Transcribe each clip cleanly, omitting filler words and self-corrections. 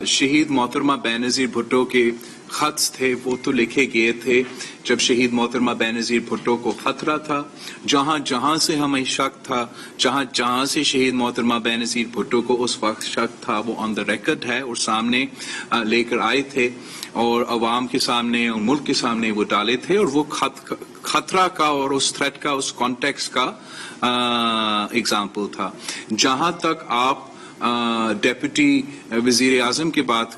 शहीद मोहतरमा बेनज़ीर भुट्टो के खत थे वो तो लिखे गए थे जब शहीद मोहतरमा बेनज़ीर भुट्टो को खतरा था। जहां जहां से हमें शक था, जहां जहां से शहीद मोहतरमा बेनज़ीर भुट्टो को उस वक्त शक था, वो ऑन द रिकॉर्ड है और सामने लेकर आए थे और अवाम के सामने और मुल्क के सामने वो डाले थे। और वो खतरा का और उस थ्रेट का, उस कॉन्टेक्स्ट का एग्जाम्पल था। जहां तक आप डेप्यूटी वजीर आजम की बात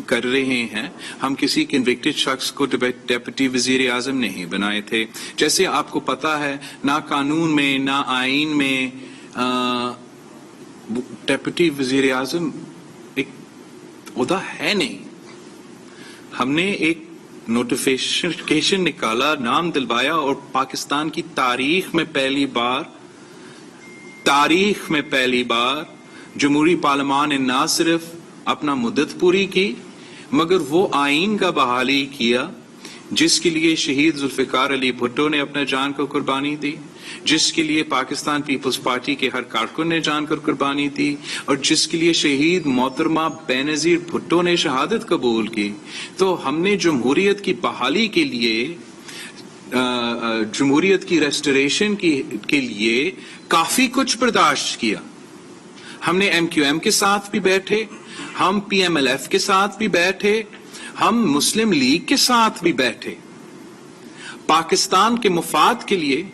कर रहे हैं, हम किसी कन्विक्टेड शख्स को डेप्यूटी वजीर आजम नहीं बनाए थे। जैसे आपको पता है, ना कानून में ना आइन में डेप्यूटी वजीर आजम एक ओहदा है नहीं। हमने एक नोटिफिकेशन निकाला, नाम दिलवाया और पाकिस्तान की तारीख में पहली बार जमहूरी पार्लियामान ने ना सिर्फ अपना मुद्दत पूरी की मगर वो आइन का बहाली किया जिसके लिए शहीद जुल्फिकार अली भुट्टो ने अपना जान को कुर्बानी दी, जिसके लिए पाकिस्तान पीपल्स पार्टी के हर कारकुन ने जान कर कुर्बानी दी और जिसके लिए शहीद मोहतरमा बेनज़ीर भुट्टो ने शहादत कबूल की। तो हमने जमहूरियत की बहाली के लिए, जमहूरियत की रेस्टोरेशन के लिए काफी कुछ बर्दाश्त किया। हमने MQM के साथ भी बैठे, हम PMLF के साथ भी बैठे, हम मुस्लिम लीग के साथ भी बैठे। पाकिस्तान के मुफाद के लिए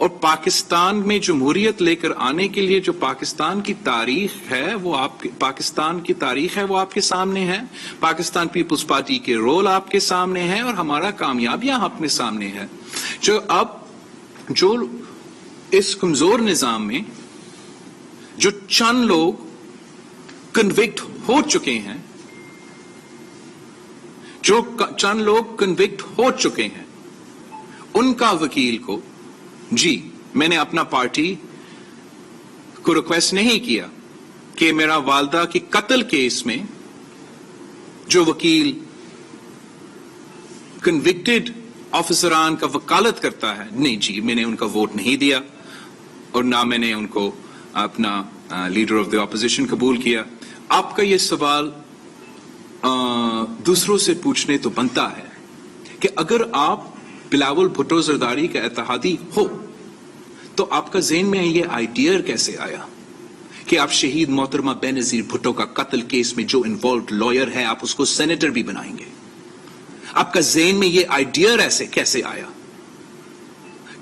और पाकिस्तान में जमहूरियत लेकर आने के लिए जो पाकिस्तान की तारीख है वो आपके सामने है। पाकिस्तान पीपल्स पार्टी के रोल आपके सामने है और हमारा कामयाबियां अपने सामने है। जो इस कमजोर निजाम में जो चंद लोग कन्विक्ट हो चुके हैं, उनका वकील को, जी मैंने अपना पार्टी को रिक्वेस्ट नहीं किया कि मेरा वालदा की कत्ल केस में जो वकील कन्विक्टेड ऑफिसरान का वकालत करता है, नहीं जी मैंने उनका वोट नहीं दिया और ना मैंने उनको अपना लीडर ऑफ द ऑपोजिशन कबूल किया। आपका ये सवाल दूसरों से पूछने तो बनता है कि अगर आप बिलावल भुट्टो जरदारी का इत्तेहादी हो तो आपका ज़हन में ये आइडिया कैसे आया कि आप शहीद मोहतरमा बेनज़ीर भुट्टो का कत्ल केस में जो इन्वॉल्व लॉयर है आप उसको सेनेटर भी बनाएंगे? आपका ज़हन में ये आइडिया ऐसे कैसे आया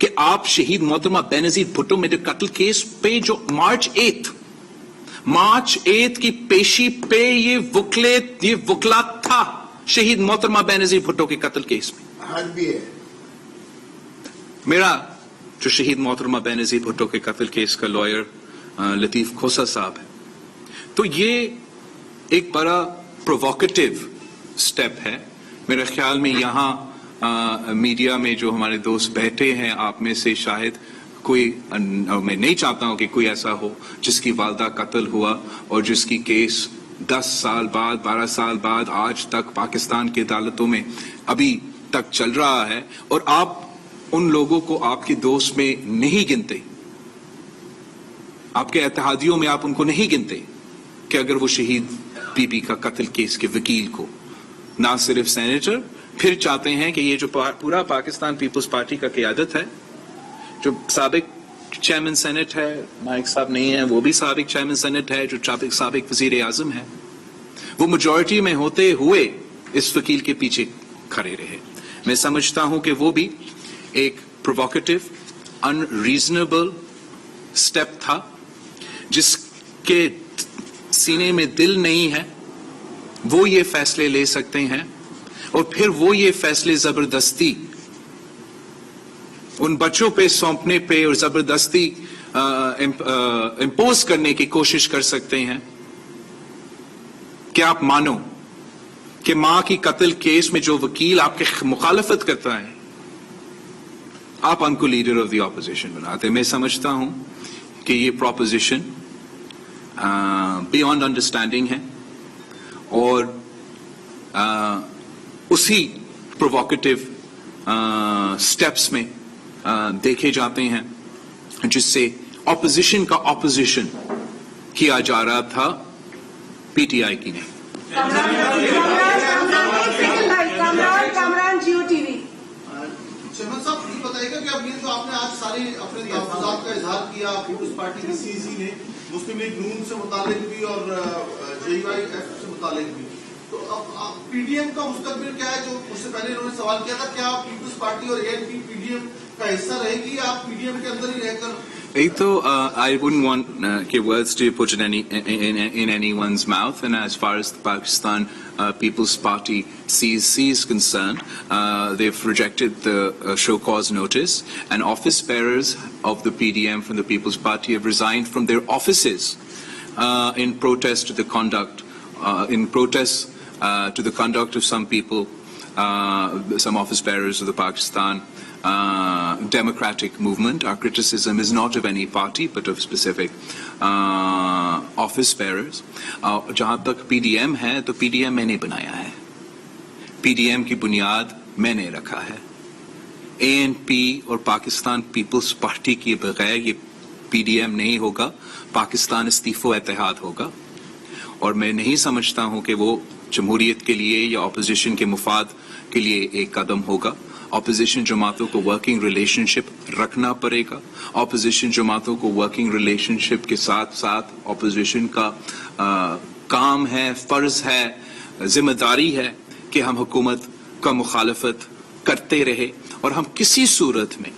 कि आप शहीद मोहतरमा बेनज़ीर भुट्टो में कत्ल केस पे जो मार्च 8 की पेशी पे ये वकला था शहीद मोहतरमा बेनज़ीर भुट्टो के कत्ल केस में। आज भी है। मेरा जो शहीद मोहतरमा बेनज़ीर भुट्टो के कत्ल केस का लॉयर लतीफ खोसा साहब है, तो ये एक बड़ा प्रोवोकेटिव स्टेप है। मेरे ख्याल में यहाँ मीडिया में जो हमारे दोस्त बैठे हैं, आप में से शायद कोई, मैं नहीं चाहता हूं कि कोई ऐसा हो जिसकी वालदा कत्ल हुआ और जिसकी केस 10 साल बाद, 12 साल बाद आज तक पाकिस्तान की अदालतों में अभी तक चल रहा है और आप उन लोगों को आपके दोस्त में नहीं गिनते, आपके इत्तेहादियों में आप उनको नहीं गिनते कि अगर वो शहीद बीबी का कत्ल केस के वकील को ना सिर्फ सेनेटर, फिर चाहते हैं कि ये जो पूरा पाकिस्तान पीपल्स पार्टी का क़यादत है, जो साबिक चेयरमैन सेनेट है, नाइक साहब नहीं है, वो भी साबिक चेयरमैन सेनेट है, जो साबिक वजीर आजम है, वो मेजॉरिटी में होते हुए इस वकील के पीछे खड़े रहे। मैं समझता हूं कि वो भी एक प्रोवोकेटिव, अनरीजनेबल स्टेप था। जिसके सीने में दिल नहीं है वो ये फैसले ले सकते हैं और फिर वो ये फैसले जबरदस्ती उन बच्चों पे सौंपने पे और जबरदस्ती इंपोज करने की कोशिश कर सकते हैं कि आप मानो कि मां की कत्ल केस में जो वकील आपके मुखालफत करता है, आप उनको लीडर ऑफ द ऑपोजिशन बनाते। मैं समझता हूं कि ये प्रोपोजिशन बियॉन्ड अंडरस्टैंडिंग है और उसी प्रोवोकेटिव स्टेप्स में देखे जाते हैं जिससे ऑपोजिशन का ऑपोजिशन किया जा रहा था, PTI की नहीं। Kamran Geo TV. شہباز صاحب یہ بتائیے گا کہ اب یہ تو آپ نے آج سارے اپنے تحفظات کا اظہار کیا پیپلز پارٹی کی سی سی نے مسلم لیگ نون سے متعلق بھی اور جے وائی ایف سے متعلق بھی, تو اب پی ڈی ایم کا مستقبل کیا ہے؟ جو اس سے پہلے انہوں نے سوال کیا تھا کیا پیپلز پارٹی اور A N P P D M کا حصہ رہے گی یا آپ پی ڈی ایم کے اندر ہی رہ کر؟ I wouldn't want words to be put in anyone's mouth. And as far as the Pakistan People's Party CEC is concerned, they've rejected the show cause notice, and office bearers of the PDM from the People's Party have resigned from their offices in protest to the conduct, to the conduct of some people, some office bearers of the Pakistan democratic movement. Our criticism is not of any party but of specific office bearers. جہاں تک پی D M ہے تو پی D M میں نے بنایا ہے, پی D M کی بنیاد میں نے رکھا ہے. اے این پی اور پاکستان پیپلز پارٹی کے بغیر یہ پی ڈی ایم نہیں ہوگا, پاکستان استیف و اتحاد ہوگا. اور میں نہیں سمجھتا ہوں کہ وہ جمہوریت کے لیے یا اپوزیشن کے مفاد کے لیے ایک قدم ہوگا. اپوزیشن جماعتوں کو ورکنگ ریلیشن شپ رکھنا پڑے گا. اپوزیشن جماعتوں کو ورکنگ ریلیشن شپ کے ساتھ ساتھ اپوزیشن کا کام ہے, فرض ہے, ذمہ داری ہے کہ ہم حکومت کا مخالفت کرتے رہے, اور ہم کسی صورت میں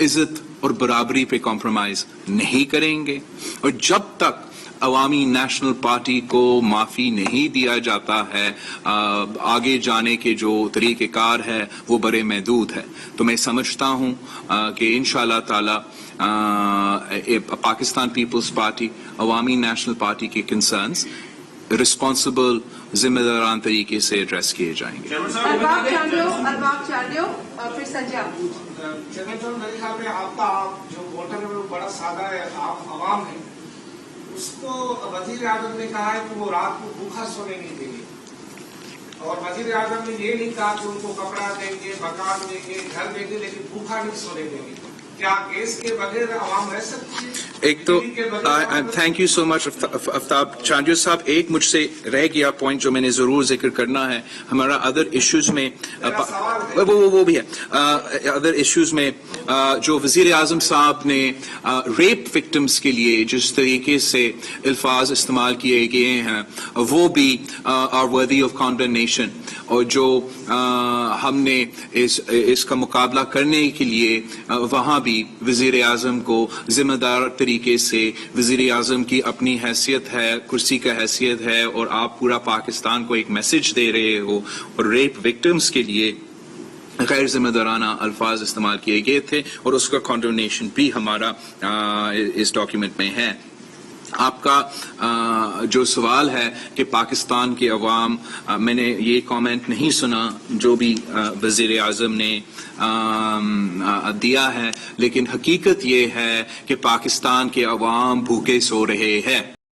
عزت اور برابری پہ کمپرومائز نہیں کریں گے. اور جب تک عوامی نیشنل پارٹی کو معافی نہیں دیا جاتا ہے, آگے جانے کے جو طریقہ کار ہے وہ بڑے محدود ہے. تو میں سمجھتا ہوں کہ انشاءاللہ تعالی پاکستان پیپلز پارٹی عوامی نیشنل پارٹی کے کنسرنز رسپانسبل ذمہ داران طریقے سے ایڈریس کیے جائیں گے. الباب چانڈیو پھر سنجے میرے خیال میں آپ کا جو ووٹر ہے وہ بڑا سادہ ہے, عوام ہے. اس کو وزیر اعظم نے کہا ہے کہ وہ رات کو بھوکا سونے نہیں دیں گے, اور وزیر اعظم نے یہ نہیں کہا کہ ان کو کپڑا دیں گے, مکان دیں گے, گھر دیں گے, لیکن بھوکا نہیں سونے دیں گے. کیا گیس کے بغیر عوام رہ سکتی ہے؟ ایک تو تھینک یو سو مچ آفتاب چانڈیو صاحب, ایک مجھ سے رہ گیا پوائنٹ جو میں نے ضرور ذکر کرنا ہے. ہمارا ادر ایشوز میں وہ بھی ہے, ادر ایشوز میں جو وزیر اعظم صاحب نے ریپ وکٹمز کے لیے جس طریقے سے الفاظ استعمال کیے گئے ہیں وہ بھی آر ورتھی آف کانڈمنیشن. اور جو ہم نے اس کا مقابلہ کرنے کے لیے وہاں بھی وزیر اعظم کو ذمہ دار طریقے سے, وزیر اعظم کی اپنی حیثیت ہے, کرسی کا حیثیت ہے, اور آپ پورا پاکستان کو ایک میسج دے رہے ہو, اور ریپ وکٹمز کے لیے غیر ذمہ دارانہ الفاظ استعمال کیے گئے تھے, اور اس کا کانڈمنیشن بھی ہمارا اس ڈاکیومنٹ میں ہے. آپ کا جو سوال ہے کہ پاکستان کے عوام, میں نے یہ کامنٹ نہیں سنا جو بھی وزیر اعظم نے دیا ہے, لیکن حقیقت یہ ہے کہ پاکستان کے عوام بھوکے سو رہے ہیں.